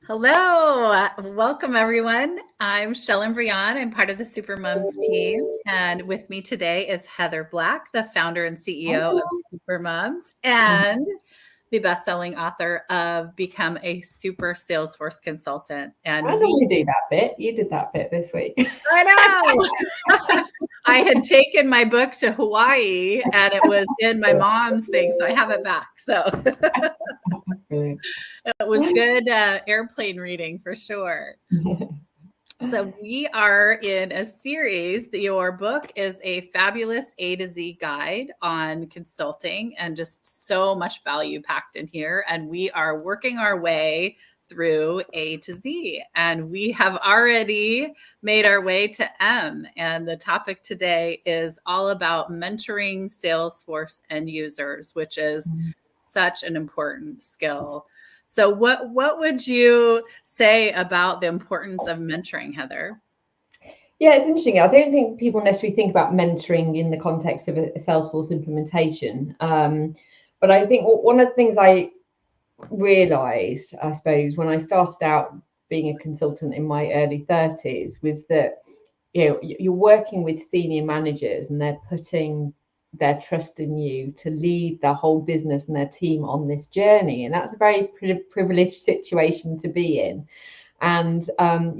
Hello, welcome everyone. I'm Chelyn and I'm part of the Supermoms team. And with me today is Heather Black, the founder and CEO of Supermoms and the best-selling author of Become a Super Salesforce Consultant. And I normally do that bit. You did that bit this week. I know. I had taken my book to Hawaii and it was in my mom's thing, so I have it back. So it was good airplane reading for sure. So we are in a series. Your book is a fabulous A to Z guide on consulting and just so much value packed in here. And we are working our way through A to Z. And we have already made our way to M. And the topic today is all about mentoring Salesforce end users, which is such an important skill. So what would you say about the importance of mentoring, Heather? Yeah, it's interesting. I don't think people necessarily think about mentoring in the context of a Salesforce implementation. But I think one of the things I realized, I suppose, when I started out being a consultant in my early 30s was that, you're working with senior managers and they're putting their trust in you to lead their whole business and their team on this journey. And that's a very privileged situation to be in. And, for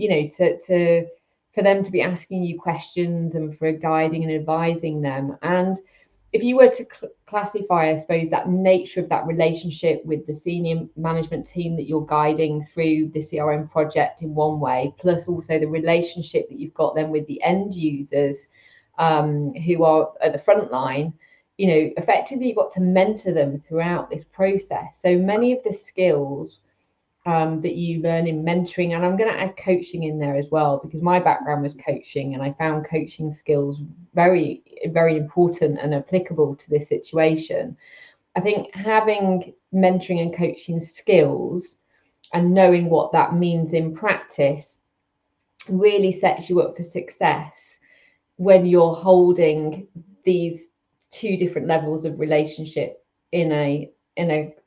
them to be asking you questions and for guiding and advising them. And if you were to classify, I suppose, that nature of that relationship with the senior management team that you're guiding through the CRM project in one way, plus also the relationship that you've got then with the end users who are at the front line, effectively you've got to mentor them throughout this process. So many of the skills that you learn in mentoring, and I'm going to add coaching in there as well, because my background was coaching and I found coaching skills very, very important and applicable to this situation. I think having mentoring and coaching skills and knowing what that means in practice really sets you up for success when you're holding these two different levels of relationship in a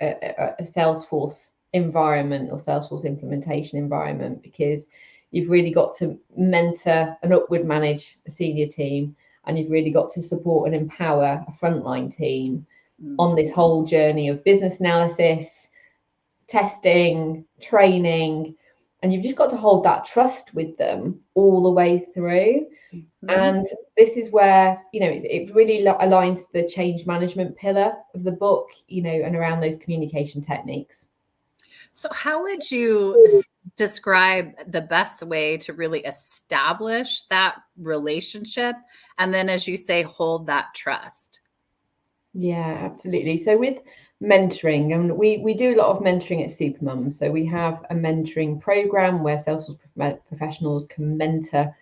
Salesforce environment or Salesforce implementation environment, because you've really got to mentor and upward manage a senior team, and you've really got to support and empower a frontline team on this whole journey of business analysis, testing, training, and you've just got to hold that trust with them all the way through. And this is where, it really aligns to the change management pillar of the book, and around those communication techniques. So how would you describe the best way to really establish that relationship and then, as you say, hold that trust? Yeah, absolutely. So with mentoring, and we do a lot of mentoring at Supermoms. So we have a mentoring program where Salesforce professionals can mentor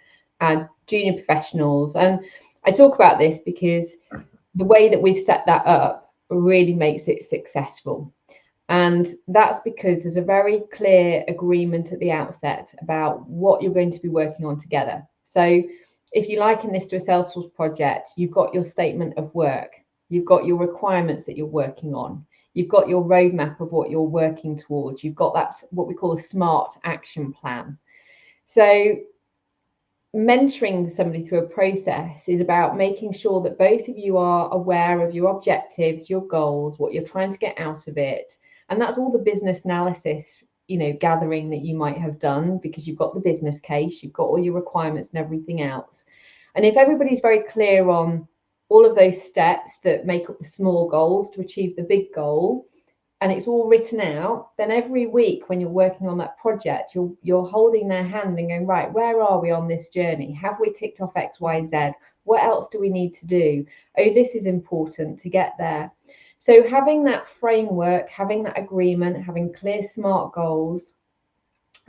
our junior professionals. And I talk about this because the way that we've set that up really makes it successful. And that's because there's a very clear agreement at the outset about what you're going to be working on together. So if you liken this to a Salesforce project, you've got your statement of work, you've got your requirements that you're working on, you've got your roadmap of what you're working towards, you've got that, what we call a SMART action plan. So mentoring somebody through a process is about making sure that both of you are aware of your objectives, your goals, what you're trying to get out of it. And that's all the business analysis, gathering that you might have done, because you've got the business case, you've got all your requirements and everything else. And if everybody's very clear on all of those steps that make up the small goals to achieve the big goal, and it's all written out, then every week when you're working on that project, you're holding their hand and going, right, where are we on this journey? Have we ticked off X, Y, Z? What else do we need to do? Oh, this is important to get there. So having that framework, having that agreement, having clear, SMART goals,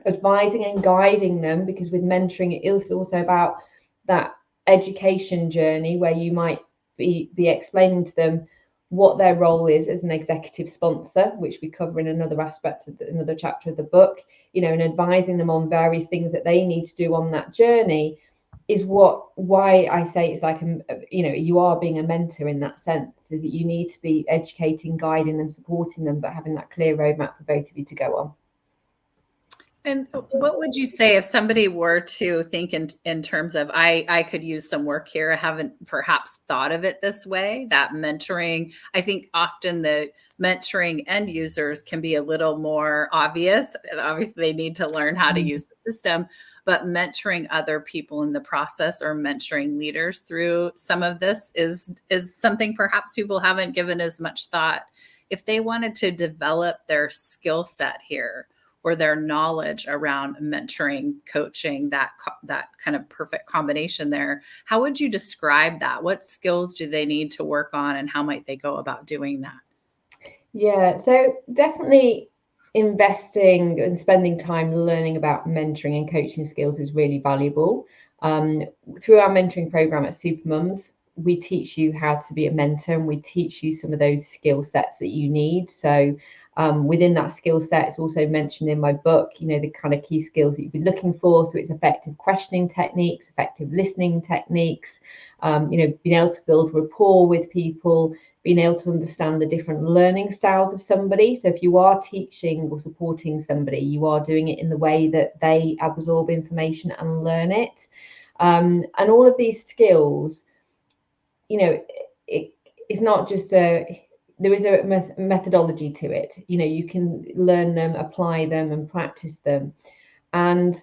advising and guiding them, because with mentoring, it is also about that education journey where you might be explaining to them what their role is as an executive sponsor, which we cover in another aspect of another chapter of the book, and advising them on various things that they need to do on that journey is why I say it's like, you are being a mentor in that sense, is that you need to be educating, guiding them, supporting them, but having that clear roadmap for both of you to go on. And what would you say if somebody were to think in terms of, I could use some work here. I haven't perhaps thought of it this way, that mentoring. I think often the mentoring end users can be a little more obvious. Obviously, they need to learn how to use the system, but mentoring other people in the process or mentoring leaders through some of this is something perhaps people haven't given as much thought. If they wanted to develop their skill set here, or their knowledge around mentoring, coaching, that kind of perfect combination there, how would you describe that? What skills do they need to work on, and how might they go about doing that? Yeah, so definitely investing and spending time learning about mentoring and coaching skills is really valuable. Through our mentoring program at Supermums, we teach you how to be a mentor, and we teach you some of those skill sets that you need. So within that skill set, it's also mentioned in my book, the kind of key skills that you'd be looking for. So it's effective questioning techniques, effective listening techniques, being able to build rapport with people, being able to understand the different learning styles of somebody. So if you are teaching or supporting somebody, you are doing it in the way that they absorb information and learn it. And all of these skills, it's not just there is a methodology to it. You can learn them, apply them, and practice them. And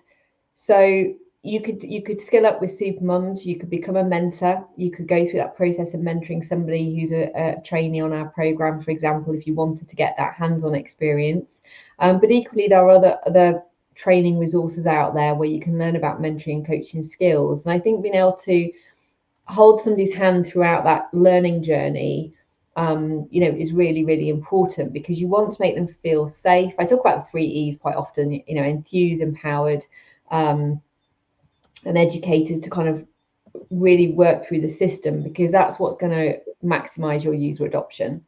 so you could skill up with Supermums. You could become a mentor. You could go through that process of mentoring somebody who's a trainee on our program, for example, if you wanted to get that hands-on experience. But equally, there are other training resources out there where you can learn about mentoring and coaching skills. And I think being able to hold somebody's hand throughout that learning journey, is really, really important, because you want to make them feel safe. I talk about the 3 E's quite often, enthused, empowered, and educated, to kind of really work through the system, because that's what's going to maximize your user adoption.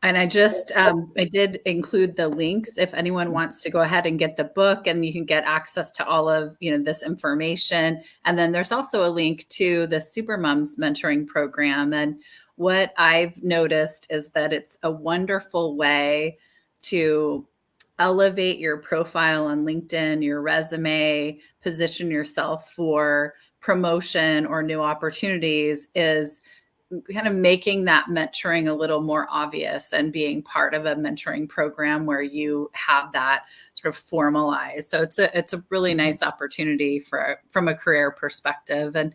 And I did include the links if anyone wants to go ahead and get the book, and you can get access to all of, this information. And then there's also a link to the Supermums mentoring program. And what I've noticed is that it's a wonderful way to elevate your profile on LinkedIn, your resume, position yourself for promotion or new opportunities, is kind of making that mentoring a little more obvious and being part of a mentoring program where you have that sort of formalized. So it's a really nice opportunity from a career perspective, and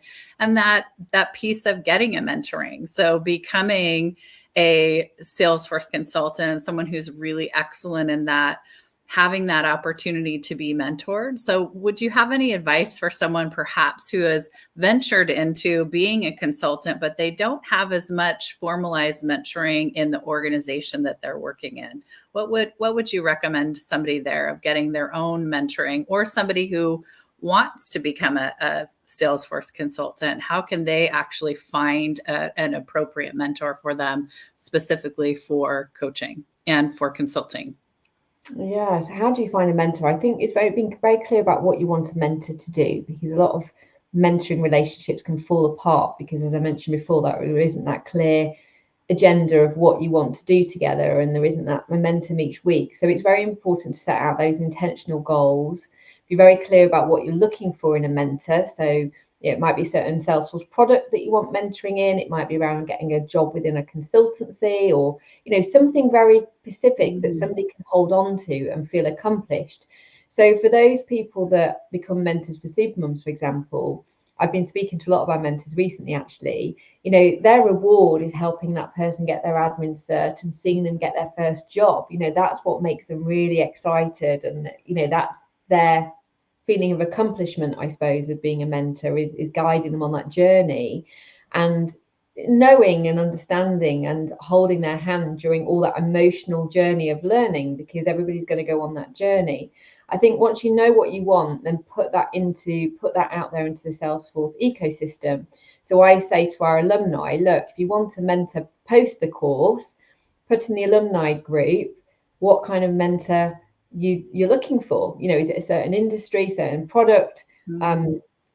that piece of getting a mentoring. So becoming a Salesforce consultant and someone who's really excellent in that, having that opportunity to be mentored. So would you have any advice for someone perhaps who has ventured into being a consultant, but they don't have as much formalized mentoring in the organization that they're working in? What would you recommend somebody there of getting their own mentoring, or somebody who wants to become a Salesforce consultant? How can they actually find an appropriate mentor for them, specifically for coaching and for consulting? Yeah, so how do you find a mentor? I think it's being very clear about what you want a mentor to do, because a lot of mentoring relationships can fall apart because, as I mentioned before, that there isn't that clear agenda of what you want to do together, and there isn't that momentum each week. So it's very important to set out those intentional goals, be very clear about what you're looking for in a mentor. So it might be a certain Salesforce product that you want mentoring in. It might be around getting a job within a consultancy, or something very specific that somebody can hold on to and feel accomplished. So for those people that become mentors for Supermums, for example, I've been speaking to a lot of our mentors recently, actually. Their reward is helping that person get their admin cert and seeing them get their first job. That's what makes them really excited, and that's their feeling of accomplishment, I suppose, of being a mentor, is guiding them on that journey, and knowing and understanding and holding their hand during all that emotional journey of learning, because everybody's going to go on that journey. I think once you know what you want, then put that out there into the Salesforce ecosystem. So I say to our alumni, look, if you want a mentor post the course, put in the alumni group what kind of mentor you're looking for. Is it a certain industry, certain product,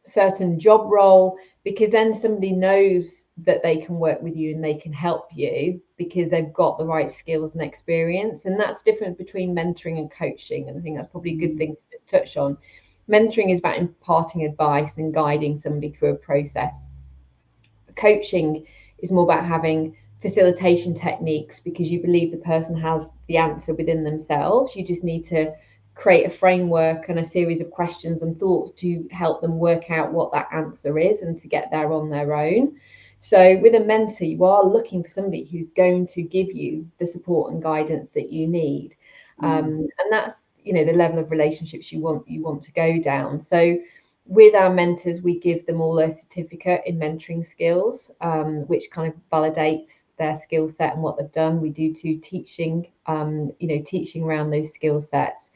certain job role? because then somebody knows that they can work with you and they can help you because they've got the right skills and experience. And that's different between mentoring and coaching. And I think that's probably a good thing to just touch on. Mentoring is about imparting advice and guiding somebody through a process. Coaching is more about having facilitation techniques because you believe the person has the answer within themselves. You just need to create a framework and a series of questions and thoughts to help them work out what that answer is and to get there on their own. So with a mentor, you are looking for somebody who's going to give you the support and guidance that you need. And that's, you know, the level of relationships you want to go down. So with our mentors, we give them all a certificate in mentoring skills, which kind of validates their skill set and what they've done. We do teaching, teaching around those skill sets.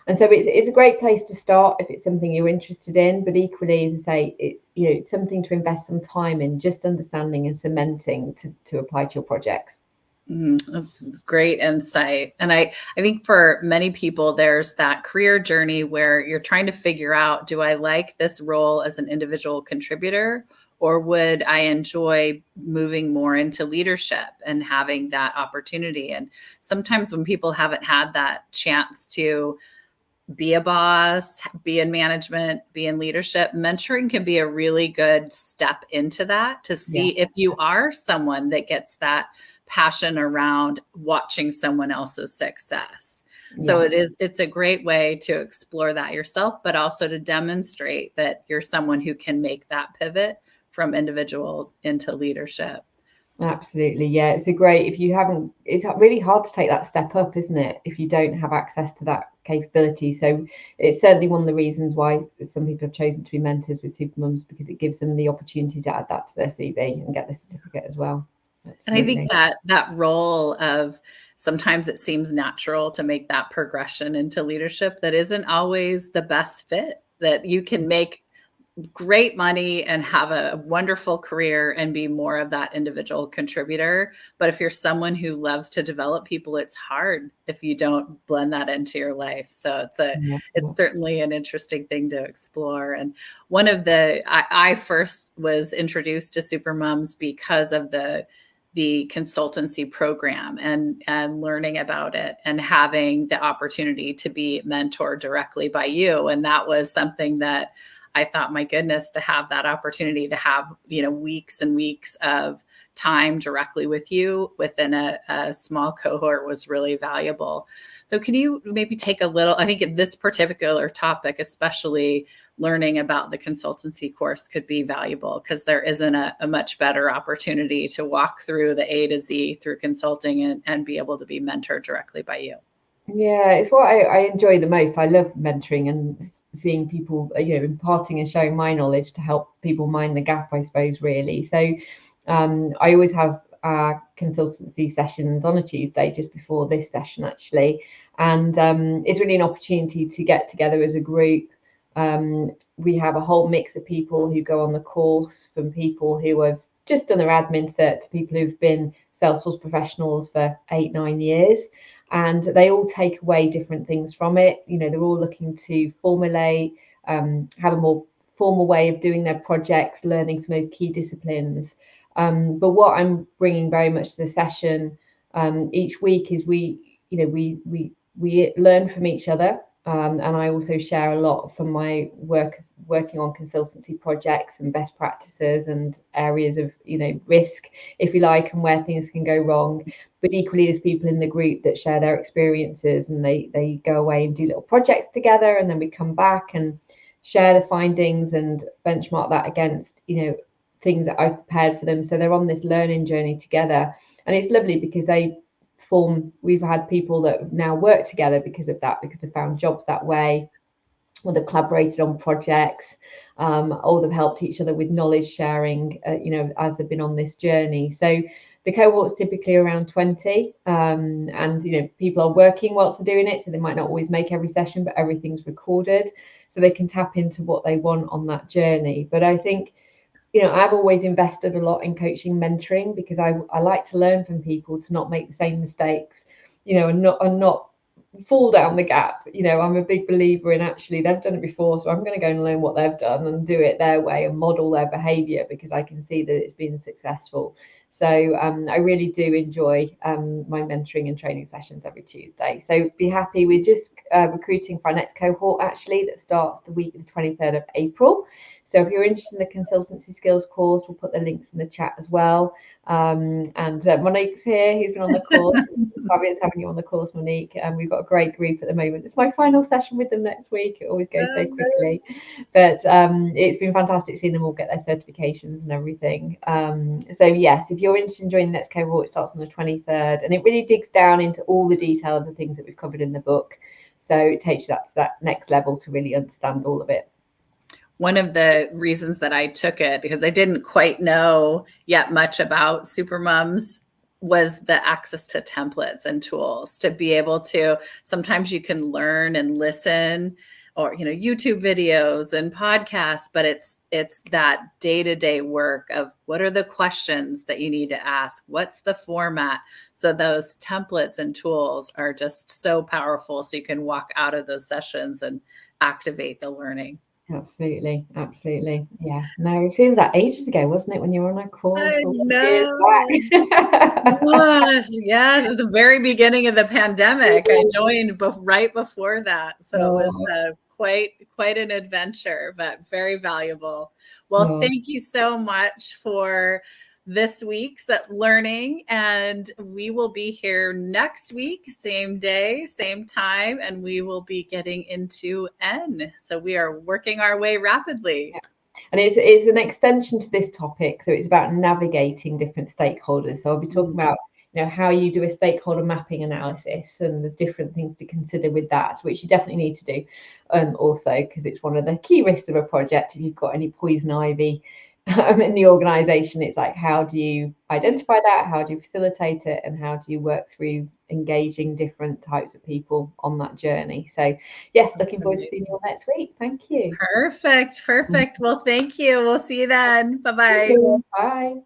And so it's a great place to start if it's something you're interested in. But equally, as I say, it's something to invest some time in, just understanding and cementing to apply to your projects. That's great insight. And I think for many people, there's that career journey where you're trying to figure out, do I like this role as an individual contributor, or would I enjoy moving more into leadership and having that opportunity? And sometimes when people haven't had that chance to be a boss, be in management, be in leadership, mentoring can be a really good step into that to see if you are someone that gets that passion around watching someone else's success. So it's a great way to explore that yourself, but also to demonstrate that you're someone who can make that pivot from individual into leadership. Absolutely. Yeah. It's really hard to take that step up, isn't it? If you don't have access to that capability. So it's certainly one of the reasons why some people have chosen to be mentors with supermums, because it gives them the opportunity to add that to their CV and get the certificate as well. Absolutely. And I think that role of, sometimes it seems natural to make that progression into leadership that isn't always the best fit, that you can make great money and have a wonderful career and be more of that individual contributor. But if you're someone who loves to develop people, it's hard if you don't blend that into your life. So it's certainly an interesting thing to explore. And one of I first was introduced to Supermoms because of the consultancy program and learning about it and having the opportunity to be mentored directly by you. And that was something that I thought, my goodness, to have that opportunity to have, weeks and weeks of time directly with you within a small cohort was really valuable. So can you maybe take a little, I think in this particular topic, especially learning about the consultancy course could be valuable because there isn't a much better opportunity to walk through the A to Z through consulting and be able to be mentored directly by you. Yeah, it's what I enjoy the most. I love mentoring and seeing people, imparting and sharing my knowledge to help people mind the gap, I suppose, really. So I always have consultancy sessions on a Tuesday just before this session, actually. And it's really an opportunity to get together as a group. We have a whole mix of people who go on the course, from people who have just done their admin cert to people who've been Salesforce professionals for 8-9 years. And they all take away different things from it. They're all looking to formulate, have a more formal way of doing their projects, learning some of those key disciplines. But what I'm bringing very much to the session each week is we learn from each other. And I also share a lot from my working on consultancy projects and best practices and areas of, risk, if you like, and where things can go wrong. But equally, there's people in the group that share their experiences and they go away and do little projects together. And then we come back and share the findings and benchmark that against, things that I've prepared for them. So they're on this learning journey together. And it's lovely because we've had people that now work together because of that, because they found jobs that way, or they've collaborated on projects, or they've helped each other with knowledge sharing, as they've been on this journey. So the cohort's typically around 20, and people are working whilst they're doing it, so they might not always make every session, but everything's recorded, so they can tap into what they want on that journey. But I think, I've always invested a lot in coaching, mentoring, because I like to learn from people to not make the same mistakes, and not fall down the gap. You know, I'm a big believer in actually they've done it before, so I'm going to go and learn what they've done and do it their way and model their behavior, because I can see that it's been successful. So I really do enjoy my mentoring and training sessions every Tuesday. So be happy. We're just recruiting for our next cohort actually, that starts the week of the 23rd of April. So if you're interested in the consultancy skills course, we'll put the links in the chat as well. And Monique's here, who's been on the course. Fabulous having you on the course, Monique. And we've got a great group at the moment. It's my final session with them next week. It always goes so quickly, but it's been fantastic seeing them all get their certifications and everything. So yes, if you're interested in joining the next cohort, it starts on the 23rd, and it really digs down into all the detail of the things that we've covered in the book. So it takes you to that next level to really understand all of it. One of the reasons that I took it, because I didn't quite know yet much about Supermoms, was the access to templates and tools to be able to, sometimes you can learn and listen, or, you know, YouTube videos and podcasts, but it's that day-to-day work of what are the questions that you need to ask? What's the format? So those templates and tools are just so powerful. So you can walk out of those sessions and activate the learning. Absolutely. Yeah. No, it feels like ages ago, wasn't it, when you were on a course? I know. Gosh, yes, at the very beginning of the pandemic, I joined right before that, so it was quite an adventure, but very valuable. Well, thank you so much for this week's learning, and we will be here next week, same day, same time, and we will be getting into N. So we are working our way rapidly. Yeah. And it's an extension to this topic. So it's about navigating different stakeholders. So I'll be talking about, you know, how you do a stakeholder mapping analysis and the different things to consider with that, which you definitely need to do also, because it's one of the key risks of a project. If you've got any poison ivy in the organization, it's like, how do you identify that? How do you facilitate it? And how do you work through engaging different types of people on that journey? So yes, looking forward to seeing you all next week. Thank you. Perfect. Well, thank you. We'll see you then. Bye-bye. Bye.